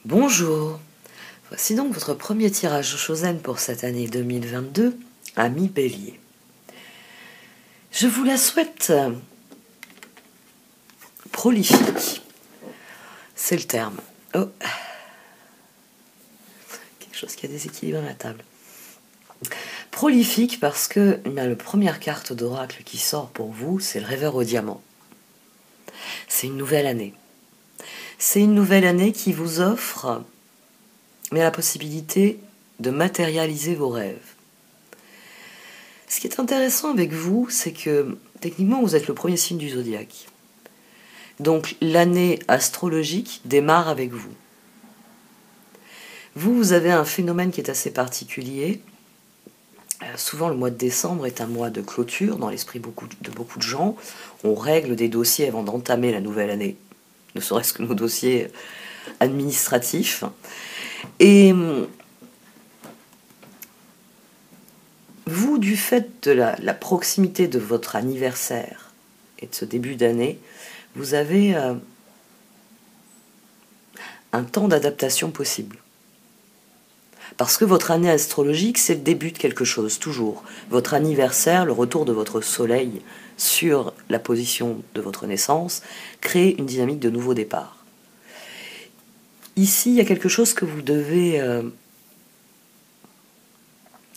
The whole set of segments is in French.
Bonjour, voici donc votre premier tirage Chosen pour cette année 2022, ami Bélier. Je vous la souhaite prolifique, c'est le terme. Oh, quelque chose qui a déséquilibré ma table. Prolifique parce que la première carte d'oracle qui sort pour vous, c'est le rêveur au diamant. C'est une nouvelle année. C'est une nouvelle année qui vous offre la possibilité de matérialiser vos rêves. Ce qui est intéressant avec vous, c'est que techniquement vous êtes le premier signe du zodiaque. Donc l'année astrologique démarre avec vous. Vous avez un phénomène qui est assez particulier. Souvent le mois de décembre est un mois de clôture dans l'esprit de beaucoup de gens. On règle des dossiers avant d'entamer la nouvelle année, ne serait-ce que nos dossiers administratifs. Et vous, du fait de la proximité de votre anniversaire et de ce début d'année, vous avez un temps d'adaptation possible. Parce que votre année astrologique, c'est le début de quelque chose, toujours. Votre anniversaire, le retour de votre soleil sur la position de votre naissance, crée une dynamique de nouveau départ. Ici, il y a quelque chose que vous devez...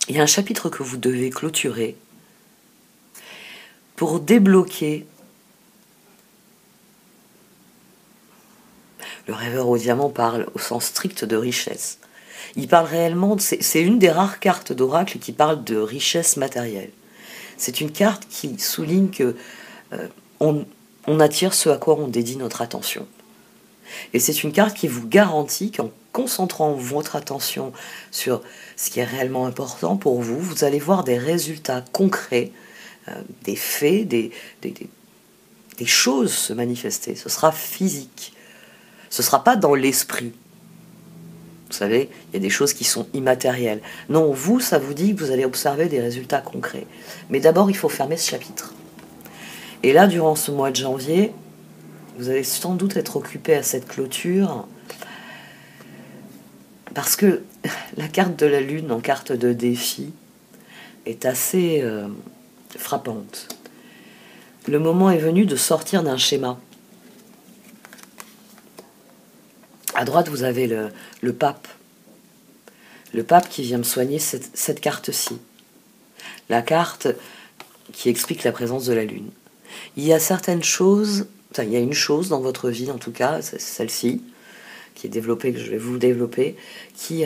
il y a un chapitre que vous devez clôturer pour débloquer le rêveur au diamant parle au sens strict de richesse. Il parle réellement, c'est une des rares cartes d'oracle qui parle de richesse matérielle. C'est une carte qui souligne que on attire ce à quoi on dédie notre attention. Et c'est une carte qui vous garantit qu'en concentrant votre attention sur ce qui est réellement important pour vous, vous allez voir des résultats concrets, des faits, des choses se manifester. Ce sera physique. Ce ne sera pas dans l'esprit. Vous savez, il y a des choses qui sont immatérielles. Non, vous, ça vous dit que vous allez observer des résultats concrets. Mais d'abord, il faut fermer ce chapitre. Et là, durant ce mois de janvier, vous allez sans doute être occupé à cette clôture parce que la carte de la Lune en carte de défi est assez frappante. Le moment est venu de sortir d'un schéma. À droite, vous avez le pape. Le pape qui vient me soigner cette carte-ci. La carte qui explique la présence de la Lune. Il y a certaines choses, enfin, il y a une chose dans votre vie, en tout cas, c'est celle-ci, qui est développée, que je vais vous développer, qui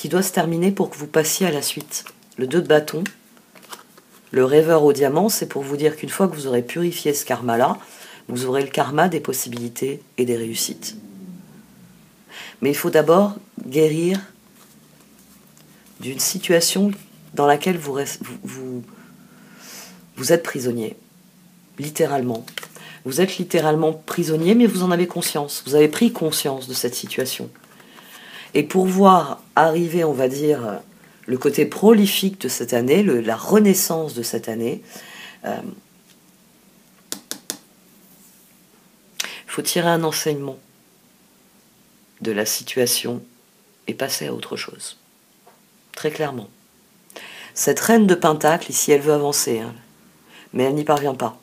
doit se terminer pour que vous passiez à la suite. Le 2 de bâton, le rêveur au diamant, c'est pour vous dire qu'une fois que vous aurez purifié ce karma-là, vous aurez le karma des possibilités et des réussites. Mais il faut d'abord guérir d'une situation dans laquelle vous êtes prisonnier, littéralement. Vous êtes littéralement prisonnier, mais vous en avez conscience. Vous avez pris conscience de cette situation. Et pour voir arriver, on va dire, le côté prolifique de cette année, la renaissance de cette année, il faut tirer un enseignement de la situation et passer à autre chose. Très clairement. Cette reine de Pentacle, ici, elle veut avancer, hein, mais elle n'y parvient pas.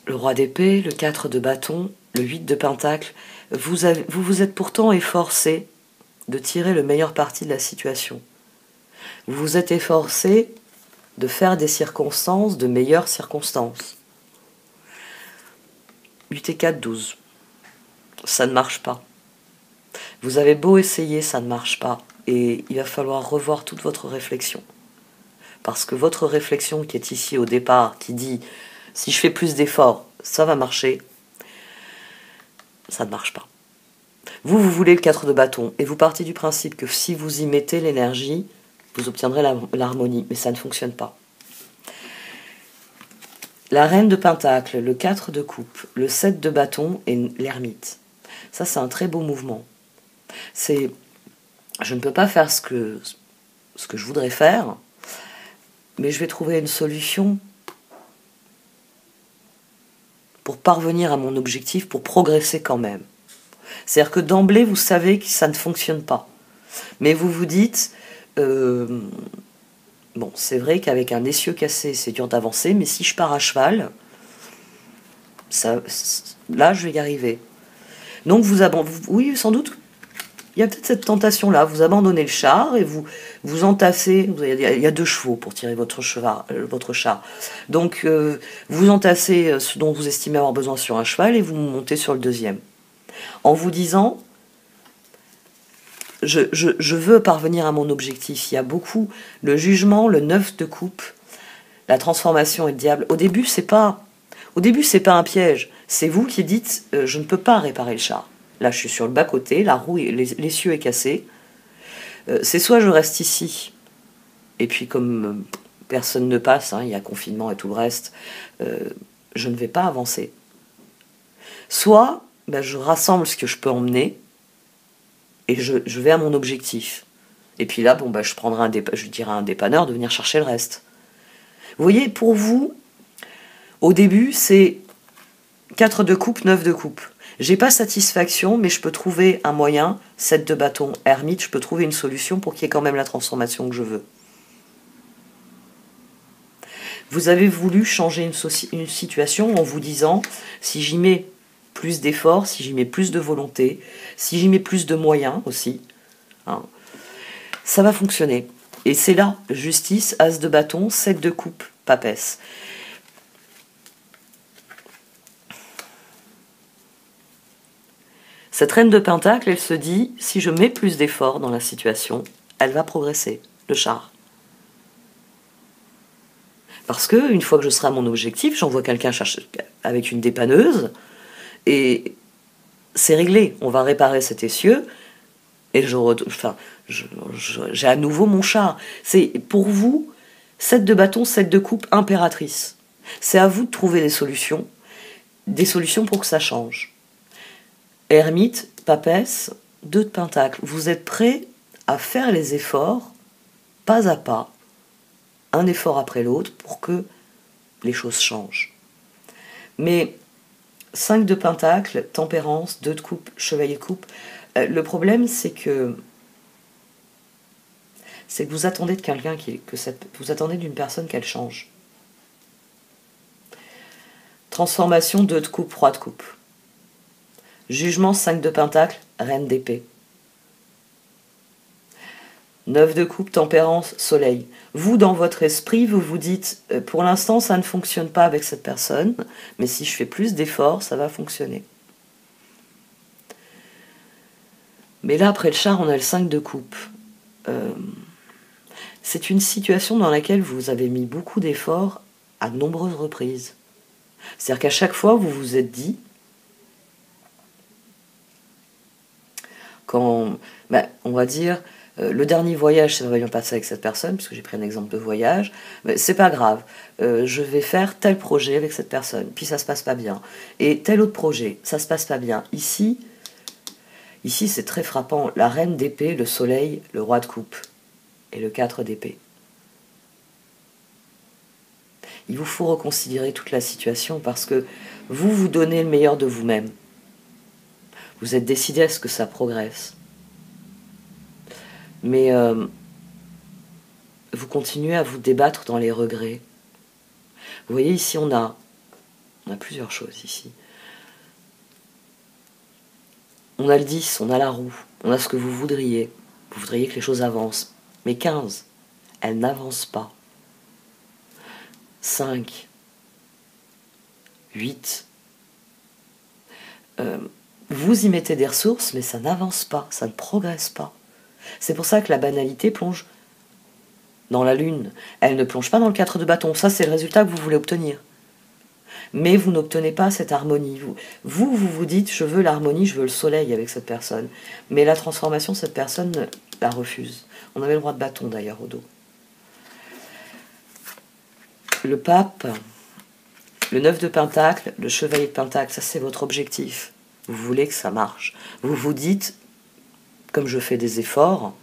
Le roi d'épée, le 4 de bâton, le 8 de pentacle, vous vous êtes pourtant efforcé de tirer le meilleur parti de la situation. Vous vous êtes efforcé de faire des circonstances de meilleures circonstances. 8 et 4, 12. Ça ne marche pas. Vous avez beau essayer, ça ne marche pas. Et il va falloir revoir toute votre réflexion. Parce que votre réflexion qui est ici au départ, qui dit « si je fais plus d'efforts, ça va marcher », ça ne marche pas. Vous voulez le 4 de bâton, et vous partez du principe que si vous y mettez l'énergie, vous obtiendrez l'harmonie, mais ça ne fonctionne pas. La reine de pentacle, le 4 de coupe, le 7 de bâton et l'ermite. Ça, c'est un très beau mouvement. Je ne peux pas faire ce que je voudrais faire, mais je vais trouver une solution pour parvenir à mon objectif, pour progresser quand même. C'est-à-dire que d'emblée, vous savez que ça ne fonctionne pas. Mais vous vous dites, bon, c'est vrai qu'avec un essieu cassé, c'est dur d'avancer, mais si je pars à cheval, là, je vais y arriver. Donc, oui, sans doute, il y a peut-être cette tentation-là. Vous abandonnez le char et vous entassez. Il y a 2 chevaux pour tirer votre char. Donc, vous entassez ce dont vous estimez avoir besoin sur un cheval et vous montez sur le deuxième. En vous disant, je veux parvenir à mon objectif. Il y a beaucoup le jugement, le 9 de coupe, la transformation et le diable. Au début, c'est pas un piège. C'est vous qui dites, je ne peux pas réparer le char. Là, je suis sur le bas-côté, la roue, l'essieu est cassé. C'est soit je reste ici, et puis comme personne ne passe, il y a confinement et tout le reste, je ne vais pas avancer. Soit je rassemble ce que je peux emmener, et je vais à mon objectif. Et puis là, je prendrai je dirai à un dépanneur de venir chercher le reste. Vous voyez, pour vous, au début, c'est 4 de coupe, 9 de coupe. J'ai pas satisfaction, mais je peux trouver un moyen, 7 de bâton, ermite, je peux trouver une solution pour qu'il y ait quand même la transformation que je veux. Vous avez voulu changer une situation en vous disant, si j'y mets plus d'efforts, si j'y mets plus de volonté, si j'y mets plus de moyens aussi, ça va fonctionner. Et c'est là, justice, as de bâton, 7 de coupe, papesse. Cette reine de pentacle, elle se dit, si je mets plus d'efforts dans la situation, elle va progresser, le char. Parce que une fois que je serai à mon objectif, j'envoie quelqu'un chercher avec une dépanneuse, et c'est réglé. On va réparer cet essieu, et j'ai à nouveau mon char. C'est pour vous, 7 de bâton, 7 de coupe, impératrice. C'est à vous de trouver des solutions pour que ça change. Ermite, papesse, 2 de pentacle. Vous êtes prêt à faire les efforts, pas à pas, un effort après l'autre, pour que les choses changent. Mais 5 de pentacle, tempérance, 2 de coupe, chevalier de coupe. Le problème, c'est que vous attendez de quelqu'un vous attendez d'une personne qu'elle change. Transformation, 2 de coupe, roi de coupe. Jugement, 5 de pentacle, reine d'épée. 9 de coupe, tempérance, soleil. Vous, dans votre esprit, vous vous dites, pour l'instant, ça ne fonctionne pas avec cette personne, mais si je fais plus d'efforts, ça va fonctionner. Mais là, après le char, on a le 5 de coupe. C'est une situation dans laquelle vous avez mis beaucoup d'efforts à de nombreuses reprises. C'est-à-dire qu'à chaque fois, vous vous êtes dit, quand, on va dire, le dernier voyage s'est bien passé avec cette personne, puisque j'ai pris un exemple de voyage, mais c'est pas grave, je vais faire tel projet avec cette personne, puis ça se passe pas bien, et tel autre projet, ça se passe pas bien. Ici c'est très frappant, la reine d'épée, le soleil, le roi de coupe, et le 4 d'épée. Il vous faut reconsidérer toute la situation, parce que vous donnez le meilleur de vous-même. Vous êtes décidé à ce que ça progresse. Mais vous continuez à vous débattre dans les regrets. Vous voyez, ici, on a plusieurs choses ici. On a le 10, on a la roue, on a ce que vous voudriez. Vous voudriez que les choses avancent. Mais 15, elles n'avancent pas. 5, 8, vous y mettez des ressources, mais ça n'avance pas, ça ne progresse pas. C'est pour ça que la banalité plonge dans la lune. Elle ne plonge pas dans le 4 de bâton. Ça, c'est le résultat que vous voulez obtenir. Mais vous n'obtenez pas cette harmonie. Vous dites, je veux l'harmonie, je veux le soleil avec cette personne. Mais la transformation, cette personne la refuse. On avait le roi de bâton, d'ailleurs, au dos. Le pape, le 9 de pentacle, le chevalier de pentacle, ça, c'est votre objectif. Vous voulez que ça marche. Vous vous dites, comme je fais des efforts,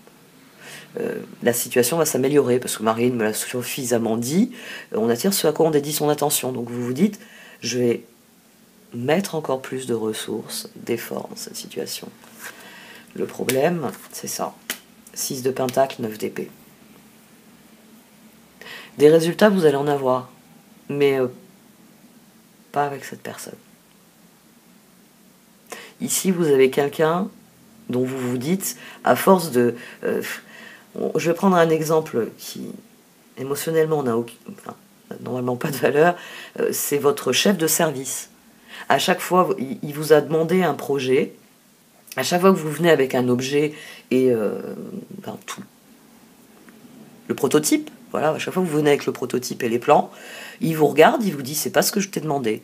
la situation va s'améliorer, parce que Marine me l'a suffisamment dit, on attire ce à quoi on dédie son attention. Donc vous vous dites, je vais mettre encore plus de ressources, d'efforts dans cette situation. Le problème, c'est ça. 6 de pentacle, 9 d'épée. Des résultats, vous allez en avoir, mais pas avec cette personne. Ici, vous avez quelqu'un dont vous vous dites, à force de... je vais prendre un exemple qui, émotionnellement, n'a normalement pas de valeur. C'est votre chef de service. À chaque fois, il vous a demandé un projet. À chaque fois que vous venez avec un objet et tout, le prototype, voilà, à chaque fois que vous venez avec le prototype et les plans, il vous regarde, il vous dit, c'est pas ce que je t'ai demandé.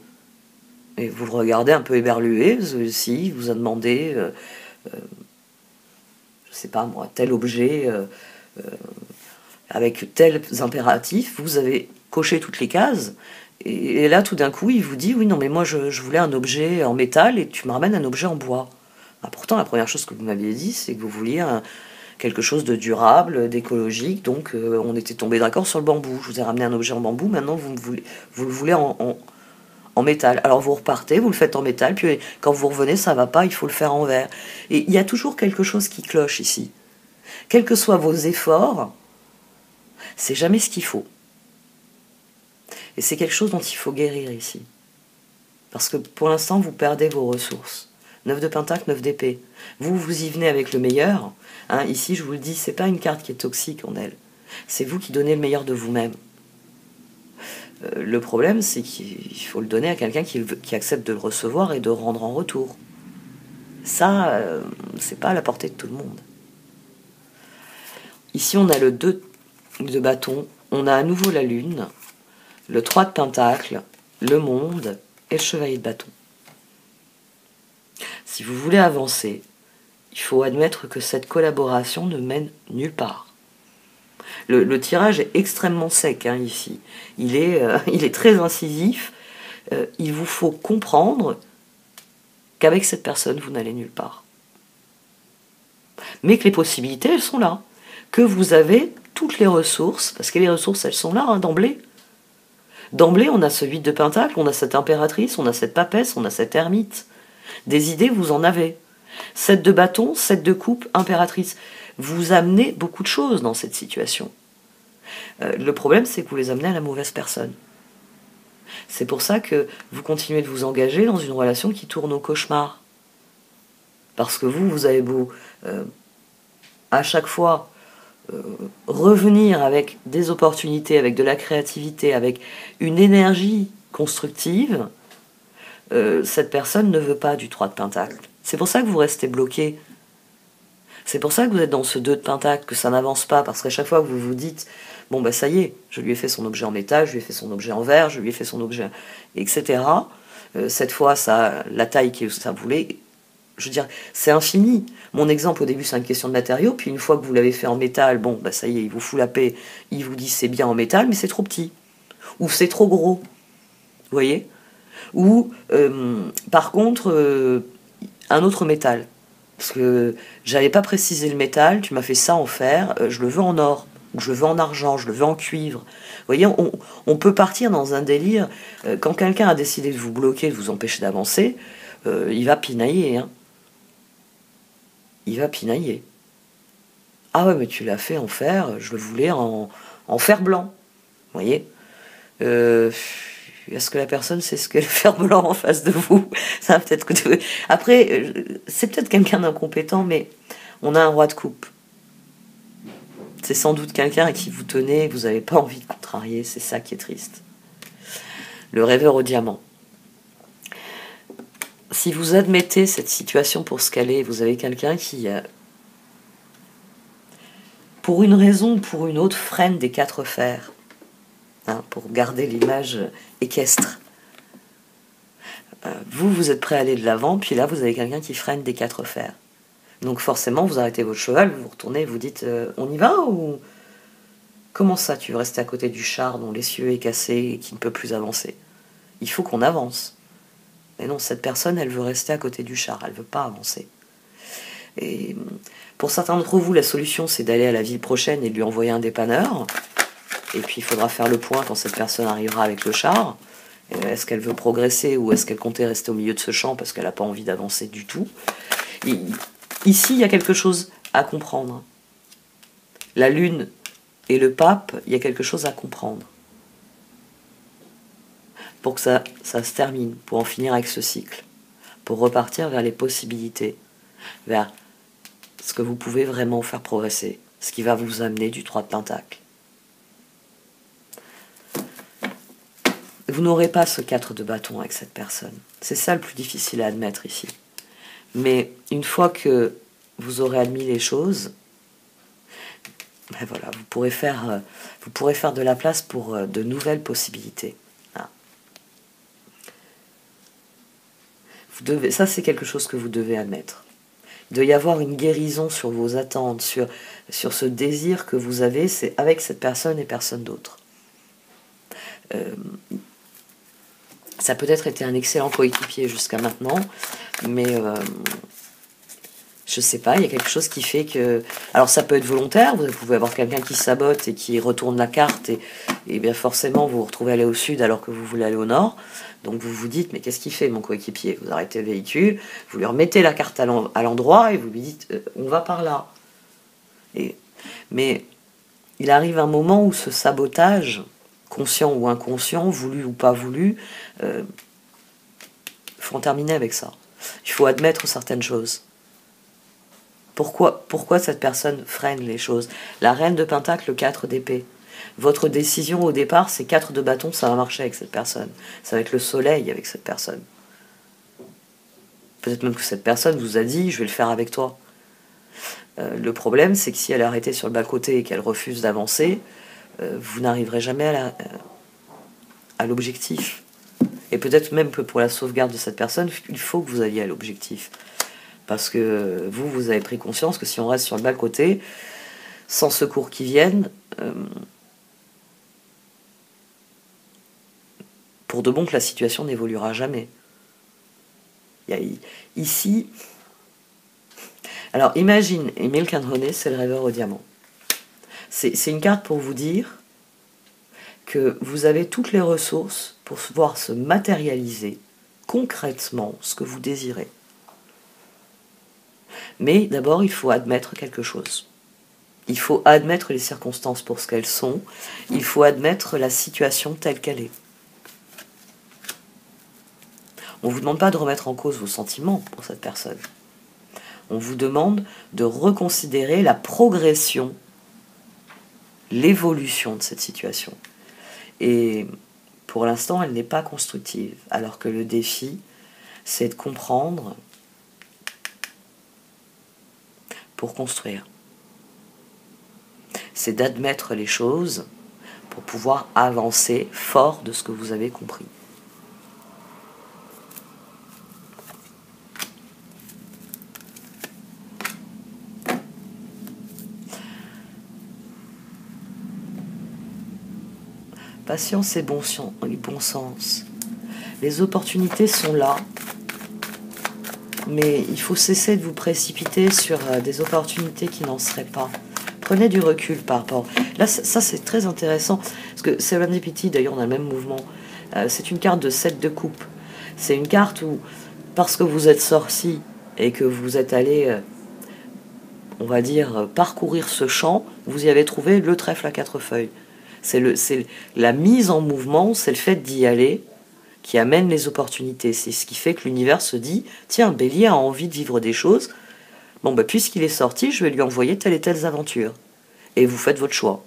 Et vous le regardez un peu éberlué, si il vous a demandé, je sais pas moi, tel objet avec tels impératifs, vous avez coché toutes les cases, et là tout d'un coup il vous dit, oui non mais moi je voulais un objet en métal et tu me ramènes un objet en bois. Ah, pourtant la première chose que vous m'aviez dit, c'est que vous vouliez quelque chose de durable, d'écologique, donc on était tombé d'accord sur le bambou. Je vous ai ramené un objet en bambou, maintenant vous le voulez en métal. Alors vous repartez, vous le faites en métal, puis quand vous revenez, ça va pas, il faut le faire en verre. Et il y a toujours quelque chose qui cloche ici. Quels que soient vos efforts, c'est jamais ce qu'il faut. Et c'est quelque chose dont il faut guérir ici. Parce que pour l'instant, vous perdez vos ressources. 9 de pentacle, 9 d'épée. Vous y venez avec le meilleur. Hein, ici, je vous le dis, c'est pas une carte qui est toxique en elle. C'est vous qui donnez le meilleur de vous-même. Le problème, c'est qu'il faut le donner à quelqu'un qui accepte de le recevoir et de rendre en retour. Ça, c'est pas à la portée de tout le monde. Ici, on a le 2 de bâton, on a à nouveau la lune, le 3 de pentacle, le monde et le chevalier de bâton. Si vous voulez avancer, il faut admettre que cette collaboration ne mène nulle part. Le tirage est extrêmement sec hein, ici. Il est très incisif. Il vous faut comprendre qu'avec cette personne, vous n'allez nulle part. Mais que les possibilités, elles sont là. Que vous avez toutes les ressources, parce que les ressources, elles sont là, hein, d'emblée. D'emblée, on a ce 8 de pentacle, on a cette impératrice, on a cette papesse, on a cette ermite. Des idées, vous en avez. 7 de bâton, 7 de coupe, impératrice. Vous amenez beaucoup de choses dans cette situation. Le problème, c'est que vous les amenez à la mauvaise personne. C'est pour ça que vous continuez de vous engager dans une relation qui tourne au cauchemar. Parce que vous avez beau, à chaque fois, revenir avec des opportunités, avec de la créativité, avec une énergie constructive, cette personne ne veut pas du 3 de pentacle. C'est pour ça que vous restez bloqué. C'est pour ça que vous êtes dans ce 2 de pentacle, que ça n'avance pas, parce qu'à chaque fois que vous vous dites, bon bah ça y est, je lui ai fait son objet en métal, je lui ai fait son objet en verre, je lui ai fait son objet, etc. Cette fois, ça, la taille que ça voulait, je veux dire, c'est infini. Mon exemple au début, c'est une question de matériaux, puis une fois que vous l'avez fait en métal, bon bah ça y est, il vous fout la paix, il vous dit c'est bien en métal, mais c'est trop petit, ou c'est trop gros, vous voyez. Ou par contre, un autre métal. Parce que j'avais pas précisé le métal, tu m'as fait ça en fer, je le veux en or, ou je le veux en argent, je le veux en cuivre. Vous voyez, on peut partir dans un délire. Quand quelqu'un a décidé de vous bloquer, de vous empêcher d'avancer, il va pinailler. Hein. Il va pinailler. Ah ouais, mais tu l'as fait en fer, je le voulais en fer blanc. Vous voyez est-ce que la personne sait ce qu'est le fer blanc en face de vous? Ça peut-être que après, c'est peut-être quelqu'un d'incompétent, mais on a un roi de coupe. C'est sans doute quelqu'un à qui vous tenez, que vous n'avez pas envie de contrarier. C'est ça qui est triste. Le rêveur au diamant. Si vous admettez cette situation pour ce qu'elle est, vous avez quelqu'un qui, pour une raison ou pour une autre, freine des 4 fers. Hein, pour garder l'image équestre. Vous êtes prêt à aller de l'avant, puis là, vous avez quelqu'un qui freine des 4 fers. Donc forcément, vous arrêtez votre cheval, vous vous retournez, vous dites on y va ou comment ça, tu veux rester à côté du char dont l'essieu est cassé et qui ne peut plus avancer? Il faut qu'on avance. Mais non, cette personne, elle veut rester à côté du char, elle ne veut pas avancer. Et pour certains d'entre vous, la solution, c'est d'aller à la ville prochaine et de lui envoyer un dépanneur. Et puis il faudra faire le point quand cette personne arrivera avec le char. Est-ce qu'elle veut progresser ou est-ce qu'elle comptait rester au milieu de ce champ parce qu'elle n'a pas envie d'avancer du tout? Ici, il y a quelque chose à comprendre. La lune et le pape, il y a quelque chose à comprendre. Pour que ça se termine, pour en finir avec ce cycle, pour repartir vers les possibilités, vers ce que vous pouvez vraiment faire progresser, ce qui va vous amener du 3 de Pentacle. Vous n'aurez pas ce 4 de bâton avec cette personne. C'est ça le plus difficile à admettre ici. Mais une fois que vous aurez admis les choses, ben voilà, vous pourrez faire de la place pour de nouvelles possibilités. Ça, c'est quelque chose que vous devez admettre. Il doit y avoir une guérison sur vos attentes, sur ce désir que vous avez, c'est avec cette personne et personne d'autre. Ça a peut-être été un excellent coéquipier jusqu'à maintenant, mais je sais pas, il y a quelque chose qui fait que... Alors ça peut être volontaire, vous pouvez avoir quelqu'un qui sabote et qui retourne la carte, et bien forcément vous vous retrouvez aller au sud alors que vous voulez aller au nord. Donc vous vous dites, mais qu'est-ce qu'il fait mon coéquipier? Vous arrêtez le véhicule, vous lui remettez la carte à l'endroit et vous lui dites, on va par là. Mais il arrive un moment où ce sabotage, conscient ou inconscient, voulu ou pas voulu, il faut en terminer avec ça. Il faut admettre certaines choses. Pourquoi cette personne freine les choses? La reine de Pentacle, le 4 d'épée. Votre décision au départ, c'est 4 de bâton, ça va marcher avec cette personne. Ça va être le soleil avec cette personne. Peut-être même que cette personne vous a dit, je vais le faire avec toi. Le problème, c'est que si elle est arrêtée sur le bas-côté et qu'elle refuse d'avancer, vous n'arriverez jamais à l'objectif. Et peut-être même que pour la sauvegarde de cette personne, il faut que vous alliez à l'objectif. Parce que vous avez pris conscience que si on reste sur le bas-côté, sans secours qui viennent, pour de bon que la situation n'évoluera jamais. Ici... Alors imagine, Emile Canrone, c'est le rêveur au diamant. C'est une carte pour vous dire que vous avez toutes les ressources pour pouvoir se matérialiser concrètement ce que vous désirez. Mais d'abord, il faut admettre quelque chose. Il faut admettre les circonstances pour ce qu'elles sont. Il faut admettre la situation telle qu'elle est. On ne vous demande pas de remettre en cause vos sentiments pour cette personne. On vous demande de reconsidérer la progression, l'évolution de cette situation. Et pour l'instant, elle n'est pas constructive. Alors que le défi, c'est de comprendre pour construire. C'est d'admettre les choses pour pouvoir avancer fort de ce que vous avez compris. Patience et bon sens. Les opportunités sont là, mais il faut cesser de vous précipiter sur des opportunités qui n'en seraient pas. Prenez du recul par rapport... Là, ça c'est très intéressant, parce que Serendipity, d'ailleurs, on a le même mouvement. C'est une carte de 7 de coupe. C'est une carte où, parce que vous êtes sorti et que vous êtes allé, on va dire, parcourir ce champ, vous y avez trouvé le trèfle à 4 feuilles. C'est la mise en mouvement, c'est le fait d'y aller qui amène les opportunités. C'est ce qui fait que l'univers se dit, tiens, Bélier a envie de vivre des choses, bon, bah, puisqu'il est sorti, je vais lui envoyer telle et telle aventure. Et vous faites votre choix.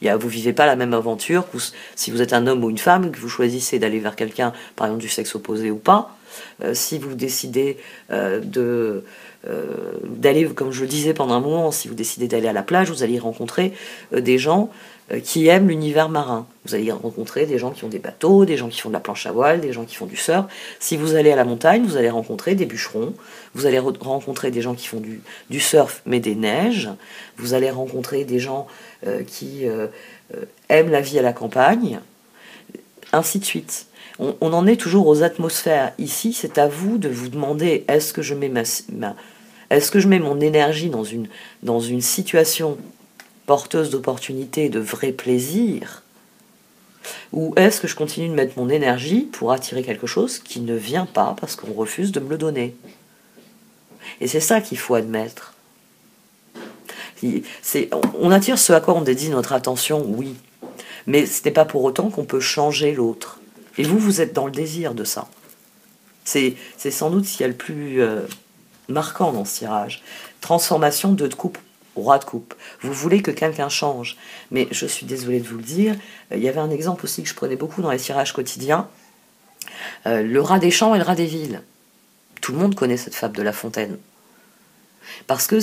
Vous ne vivez pas la même aventure que si vous êtes un homme ou une femme, que vous choisissez d'aller vers quelqu'un, par exemple du sexe opposé ou pas. Si vous décidez d'aller, comme je le disais pendant un moment, si vous décidez d'aller à la plage, vous allez rencontrer des gens qui aiment l'univers marin. Vous allez rencontrer des gens qui ont des bateaux, des gens qui font de la planche à voile, des gens qui font du surf. Si vous allez à la montagne, vous allez rencontrer des bûcherons, vous allez rencontrer des gens qui font du surf mais des neiges, vous allez rencontrer des gens qui aiment la vie à la campagne, ainsi de suite. On en est toujours aux atmosphères. Ici, c'est à vous de vous demander, est-ce que je mets est-ce que je mets mon énergie dans une situation porteuse d'opportunités et de vrai plaisir, Ou est-ce que je continue de mettre mon énergie pour attirer quelque chose qui ne vient pas parce qu'on refuse de me le donner? Et c'est ça qu'il faut admettre. On attire ce à quoi on dédie notre attention, oui. Mais ce n'est pas pour autant qu'on peut changer l'autre. Et vous êtes dans le désir de ça. C'est sans doute ce qu'il y a le plus marquant dans ce tirage. Transformation de coupe, roi de coupe. Vous voulez que quelqu'un change. Mais je suis désolée de vous le dire, il y avait un exemple aussi que je prenais beaucoup dans les tirages quotidiens. Le rat des champs et le rat des villes. Tout le monde connaît cette fable de La Fontaine. Parce que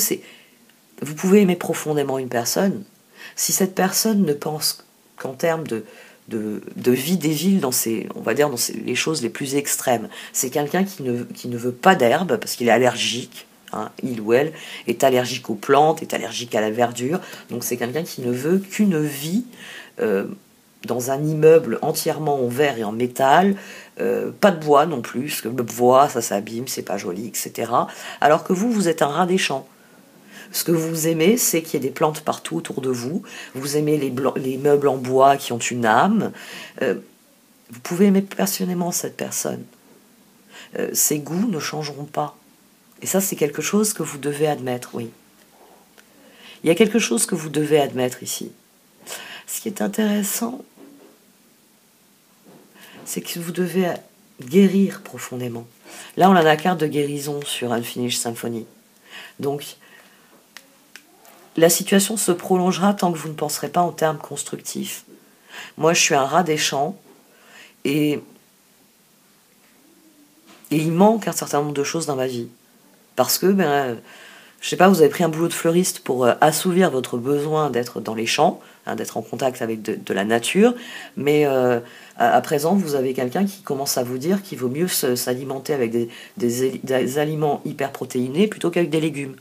vous pouvez aimer profondément une personne, si cette personne ne pense qu'en termes de vie des villes on va dire dans les choses les plus extrêmes. C'est quelqu'un qui ne veut pas d'herbe parce qu'il est allergique, hein, il ou elle est allergique aux plantes, est allergique à la verdure, donc c'est quelqu'un qui ne veut qu'une vie dans un immeuble entièrement en verre et en métal, pas de bois non plus, parce que le bois ça s'abîme, c'est pas joli, etc. Alors que vous êtes un rat des champs. Ce que vous aimez, c'est qu'il y ait des plantes partout autour de vous. Vous aimez les meubles en bois qui ont une âme. Vous pouvez aimer passionnément cette personne. Ses goûts ne changeront pas. Et ça, c'est quelque chose que vous devez admettre, oui. Il y a quelque chose que vous devez admettre ici. Ce qui est intéressant, c'est que vous devez guérir profondément. Là, on a la carte de guérison sur Unfinished Symphony. Donc, la situation se prolongera tant que vous ne penserez pas en termes constructifs. Moi, je suis un rat des champs et il manque un certain nombre de choses dans ma vie. Parce que, je sais pas, vous avez pris un boulot de fleuriste pour assouvir votre besoin d'être dans les champs, hein, d'être en contact avec de la nature, mais à présent, vous avez quelqu'un qui commence à vous dire qu'il vaut mieux s'alimenter avec des aliments hyperprotéinés plutôt qu'avec des légumes.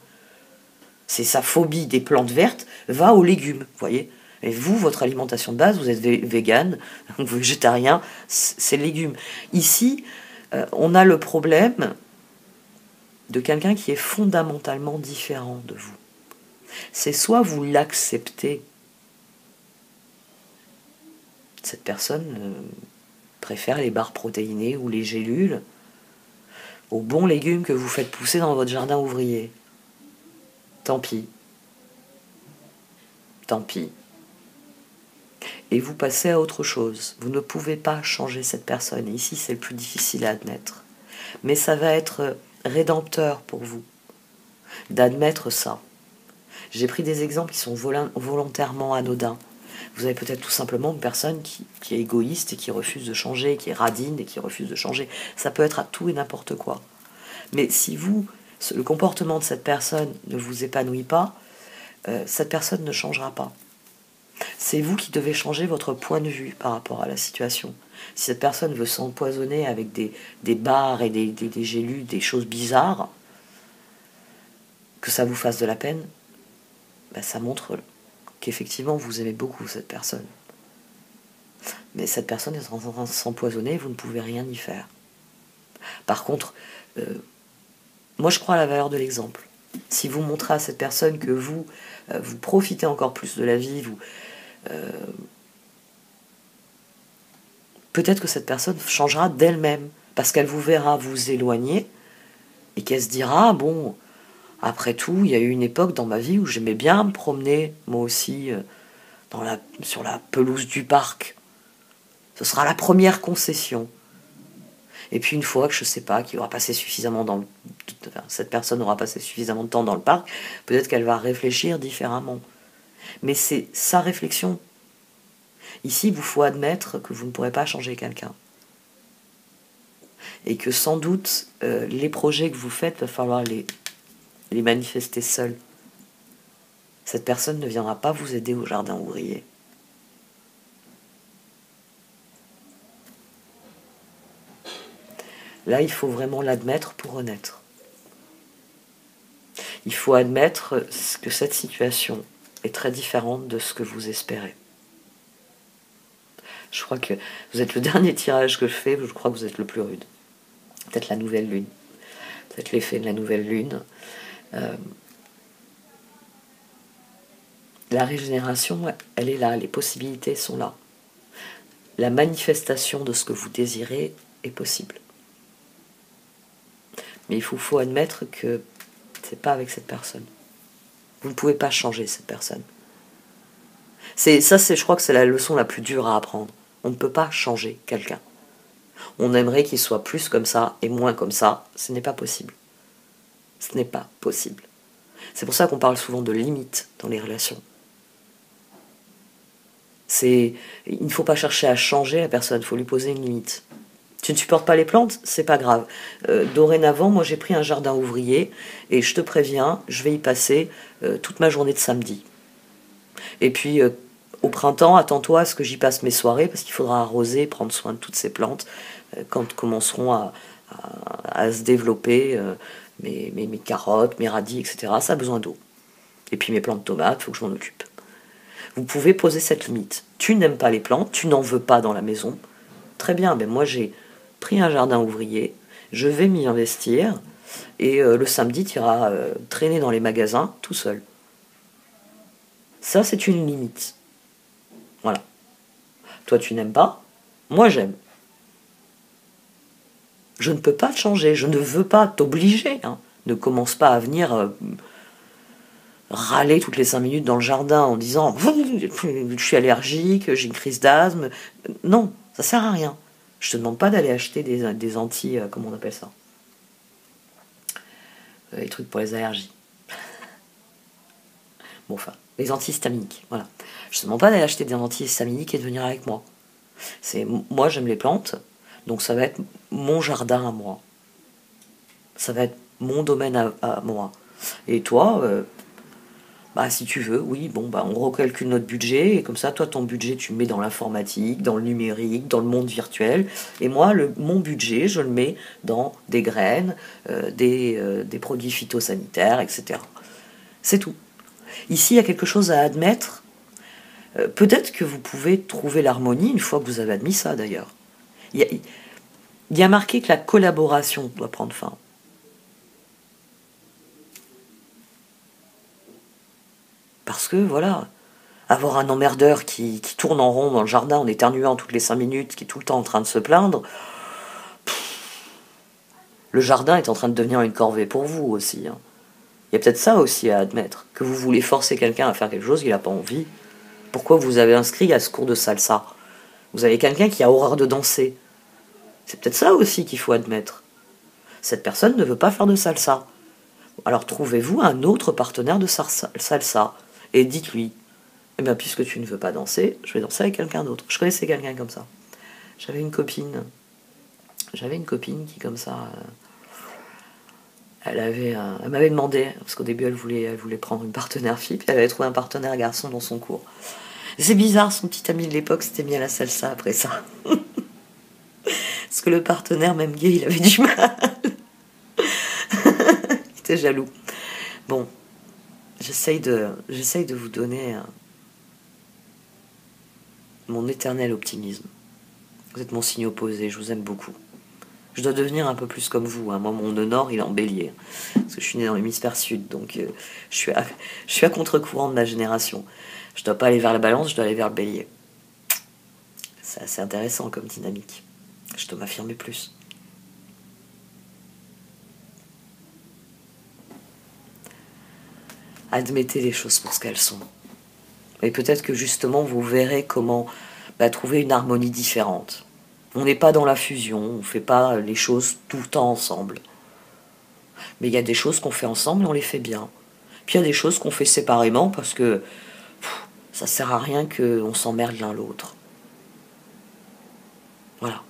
C'est sa phobie des plantes vertes va aux légumes, vous voyez. Et vous, votre alimentation de base, vous êtes vegan, végétarien, c'est légumes. Ici, on a le problème de quelqu'un qui est fondamentalement différent de vous. C'est soit vous l'acceptez, cette personne préfère les barres protéinées ou les gélules aux bons légumes que vous faites pousser dans votre jardin ouvrier. Tant pis. Tant pis. Et vous passez à autre chose. Vous ne pouvez pas changer cette personne. Et ici, c'est le plus difficile à admettre. Mais ça va être rédempteur pour vous d'admettre ça. J'ai pris des exemples qui sont volontairement anodins. Vous avez peut-être tout simplement une personne qui est égoïste et qui refuse de changer, qui est radine et qui refuse de changer. Ça peut être à tout et n'importe quoi. Mais si le comportement de cette personne ne vous épanouit pas, cette personne ne changera pas. C'est vous qui devez changer votre point de vue par rapport à la situation. Si cette personne veut s'empoisonner avec des barres et des gélules, des choses bizarres, que ça vous fasse de la peine, ça montre qu'effectivement vous aimez beaucoup cette personne. Mais cette personne est en train de s'empoisonner et vous ne pouvez rien y faire. Par contre, moi je crois à la valeur de l'exemple. Si vous montrez à cette personne que vous profitez encore plus de la vie, peut-être que cette personne changera d'elle-même, parce qu'elle vous verra vous éloigner, et qu'elle se dira, bon, après tout, il y a eu une époque dans ma vie où j'aimais bien me promener, moi aussi, sur la pelouse du parc. Ce sera la première concession. Et puis une fois que je sais pas, qu'il aura passé suffisamment cette personne aura passé suffisamment de temps dans le parc, peut-être qu'elle va réfléchir différemment. Mais c'est sa réflexion. Ici, il vous faut admettre que vous ne pourrez pas changer quelqu'un. Et que sans doute, les projets que vous faites, il va falloir les manifester seuls. Cette personne ne viendra pas vous aider au jardin ouvrier. Là, il faut vraiment l'admettre pour renaître. Il faut admettre que cette situation est très différente de ce que vous espérez. Je crois que vous êtes le dernier tirage que je fais, je crois que vous êtes le plus rude. Peut-être la nouvelle lune. Peut-être l'effet de la nouvelle lune. La régénération, elle est là, les possibilités sont là. la manifestation de ce que vous désirez est possible. Mais il faut admettre que c'est pas avec cette personne. Vous ne pouvez pas changer cette personne. Je crois que c'est la leçon la plus dure à apprendre. On ne peut pas changer quelqu'un. On aimerait qu'il soit plus comme ça et moins comme ça. Ce n'est pas possible. Ce n'est pas possible. C'est pour ça qu'on parle souvent de limites dans les relations. Il ne faut pas chercher à changer la personne, il faut lui poser une limite. Tu ne supportes pas les plantes, c'est pas grave. Dorénavant, moi j'ai pris un jardin ouvrier et je te préviens, je vais y passer toute ma journée de samedi. Et puis au printemps, attends-toi à ce que j'y passe mes soirées parce qu'il faudra arroser, prendre soin de toutes ces plantes quand commenceront à se développer mes carottes, mes radis, etc. Ça a besoin d'eau. Et puis mes plantes de tomates, il faut que je m'en occupe. Vous pouvez poser cette limite. Tu n'aimes pas les plantes, tu n'en veux pas dans la maison. Très bien, ben moi j'ai pris un jardin ouvrier, je vais m'y investir, et le samedi tu iras traîner dans les magasins tout seul. Ça c'est une limite. Voilà. Toi tu n'aimes pas, moi j'aime. Je ne peux pas te changer, je ne veux pas t'obliger. Hein. Ne commence pas à venir râler toutes les 5 minutes dans le jardin en disant je suis allergique, j'ai une crise d'asthme. Non, ça sert à rien. Je te demande pas d'aller acheter des anti... comment on appelle ça, les trucs pour les allergies. Bon, enfin, les antihistaminiques, voilà. Je te demande pas d'aller acheter des antihistaminiques et de venir avec moi. Moi, j'aime les plantes, donc ça va être mon jardin à moi. Ça va être mon domaine à moi. Et toi, si tu veux, oui, on recalcule notre budget, et comme ça, toi, ton budget, tu le mets dans l'informatique, dans le numérique, dans le monde virtuel, et moi, mon budget, je le mets dans des graines, des produits phytosanitaires, etc. C'est tout. Ici, il y a quelque chose à admettre. Peut-être que vous pouvez trouver l'harmonie une fois que vous avez admis ça, d'ailleurs. Il y a marqué que la collaboration doit prendre fin. Parce que, voilà, avoir un emmerdeur qui tourne en rond dans le jardin en éternuant toutes les 5 minutes, qui est tout le temps en train de se plaindre, le jardin est en train de devenir une corvée pour vous aussi. Hein. Il y a peut-être ça aussi à admettre, que vous voulez forcer quelqu'un à faire quelque chose qu'il n'a pas envie. Pourquoi vous avez inscrit à ce cours de salsa? Vous avez quelqu'un qui a horreur de danser. C'est peut-être ça aussi qu'il faut admettre. Cette personne ne veut pas faire de salsa. Alors trouvez-vous un autre partenaire de salsa. Et dites-lui, eh bien, puisque tu ne veux pas danser, je vais danser avec quelqu'un d'autre. Je connaissais quelqu'un comme ça. J'avais une copine qui, comme ça, elle m'avait demandé, parce qu'au début, elle voulait prendre une partenaire fille, puis elle avait trouvé un partenaire garçon dans son cours. C'est bizarre, son petit ami de l'époque s'était mis à la salsa après ça. Parce que le partenaire, même gay, il avait du mal. Il était jaloux. Bon. J'essaye de vous donner mon éternel optimisme. Vous êtes mon signe opposé, je vous aime beaucoup. Je dois devenir un peu plus comme vous. Hein. Moi, mon nœud nord, il est en bélier. Parce que je suis né dans l'hémisphère sud, donc je suis à contre-courant de ma génération. Je dois pas aller vers la balance, je dois aller vers le bélier. C'est assez intéressant comme dynamique. Je dois m'affirmer plus. Admettez les choses pour ce qu'elles sont. Et peut-être que justement vous verrez comment trouver une harmonie différente. On n'est pas dans la fusion, on ne fait pas les choses tout le temps ensemble. Mais il y a des choses qu'on fait ensemble et on les fait bien. Puis il y a des choses qu'on fait séparément parce que ça sert à rien qu'on s'emmerde l'un l'autre. Voilà.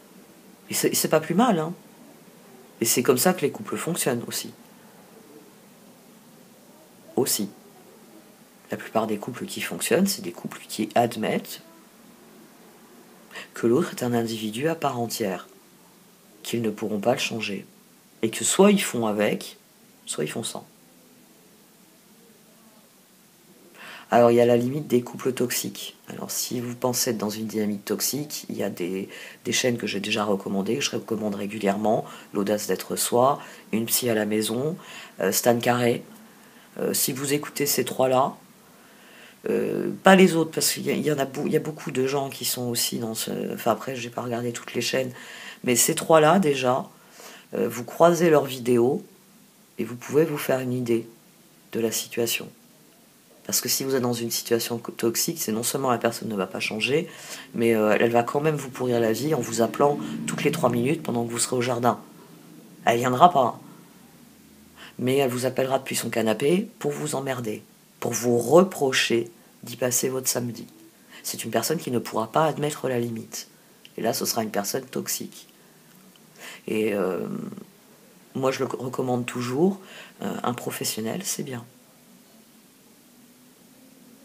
Et c'est pas plus mal, hein. Et c'est comme ça que les couples fonctionnent aussi. Aussi. La plupart des couples qui fonctionnent, c'est des couples qui admettent que l'autre est un individu à part entière, qu'ils ne pourront pas le changer, et que soit ils font avec, soit ils font sans. Alors il y a la limite des couples toxiques. Alors si vous pensez être dans une dynamique toxique, il y a des chaînes que j'ai déjà recommandées, que je recommande régulièrement, l'audace d'être soi, une psy à la maison, Stan Carré. Si vous écoutez ces 3-là, Pas les autres, parce qu'il y a beaucoup de gens qui sont aussi dans ce... Enfin après, j'ai pas regardé toutes les chaînes, mais ces trois-là, déjà, vous croisez leurs vidéos, et vous pouvez vous faire une idée de la situation. Parce que si vous êtes dans une situation toxique, c'est non seulement la personne ne va pas changer, mais elle va quand même vous pourrir la vie en vous appelant toutes les 3 minutes pendant que vous serez au jardin. Elle viendra pas. Mais elle vous appellera depuis son canapé pour vous emmerder, pour vous reprocher d'y passer votre samedi. C'est une personne qui ne pourra pas admettre la limite. Et là, ce sera une personne toxique. Et moi, je le recommande toujours. Un professionnel, c'est bien.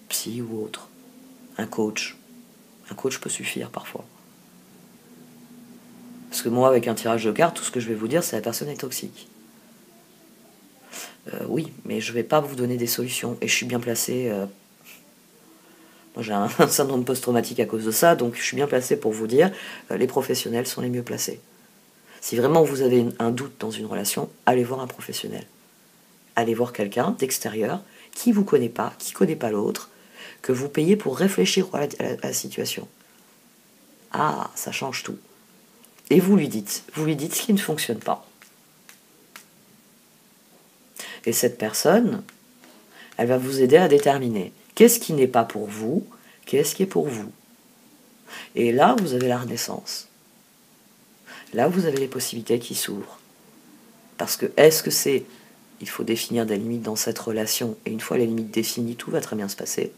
Psy ou autre. Un coach. Un coach peut suffire parfois. Parce que moi, avec un tirage de cartes, tout ce que je vais vous dire, c'est la personne est toxique. Oui, mais je ne vais pas vous donner des solutions. Et je suis bien placé. Moi, j'ai un syndrome post-traumatique à cause de ça, donc je suis bien placé pour vous dire les professionnels sont les mieux placés. Si vraiment vous avez un doute dans une relation, allez voir un professionnel. Allez voir quelqu'un d'extérieur qui ne vous connaît pas, qui ne connaît pas l'autre, que vous payez pour réfléchir à la situation. Ah, ça change tout. Et vous lui dites ce qui ne fonctionne pas. Et cette personne, elle va vous aider à déterminer qu'est-ce qui n'est pas pour vous, qu'est-ce qui est pour vous. Et là, vous avez la renaissance. Là, vous avez les possibilités qui s'ouvrent. Parce que est-ce que c'est... Il faut définir des limites dans cette relation, et une fois les limites définies, tout va très bien se passer.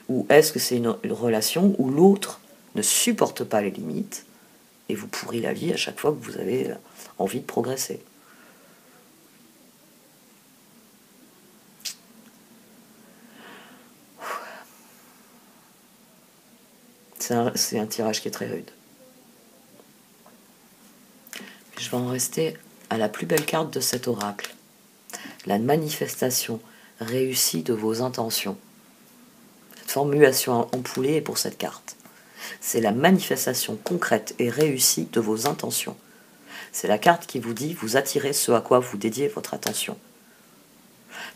Ou est-ce que c'est une relation où l'autre ne supporte pas les limites, et vous pourrez la vie à chaque fois que vous avez envie de progresser. C'est un tirage qui est très rude. Je vais en rester à la plus belle carte de cet oracle. La manifestation réussie de vos intentions. Cette formulation ampoulée est pour cette carte. C'est la manifestation concrète et réussie de vos intentions. C'est la carte qui vous dit vous attirez ce à quoi vous dédiez votre attention.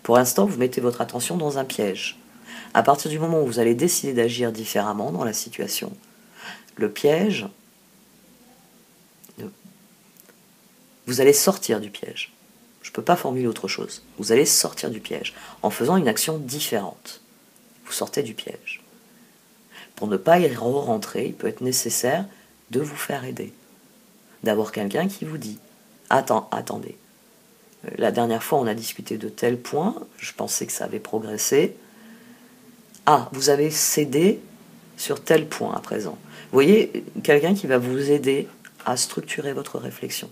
Pour l'instant, vous mettez votre attention dans un piège. À partir du moment où vous allez décider d'agir différemment dans la situation, le piège, vous allez sortir du piège. Je ne peux pas formuler autre chose. Vous allez sortir du piège en faisant une action différente. Vous sortez du piège. Pour ne pas y rentrer, il peut être nécessaire de vous faire aider. D'avoir quelqu'un qui vous dit « Attendez, la dernière fois on a discuté de tel point, je pensais que ça avait progressé. Ah, vous avez cédé sur tel point à présent. » Vous voyez, quelqu'un qui va vous aider à structurer votre réflexion.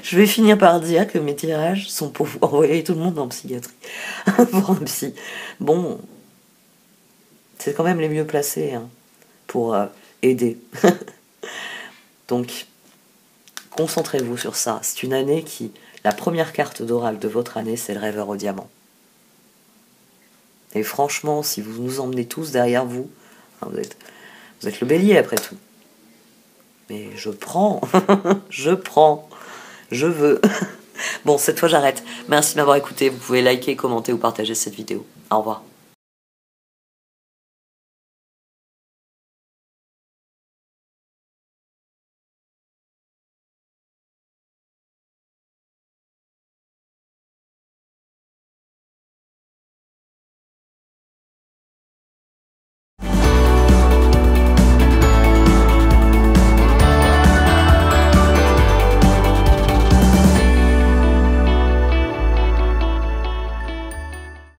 Je vais finir par dire que mes tirages sont pour vous envoyer tout le monde en psychiatrie. Pour un psy. Bon, c'est quand même les mieux placés pour aider. Donc, concentrez-vous sur ça. C'est une année qui... La première carte d'oracle de votre année, c'est le rêveur au diamant. Et franchement, si vous nous emmenez tous derrière vous, vous êtes le bélier après tout. Mais je prends, je veux. Bon, cette fois j'arrête. Merci de m'avoir écouté. Vous pouvez liker, commenter ou partager cette vidéo. Au revoir.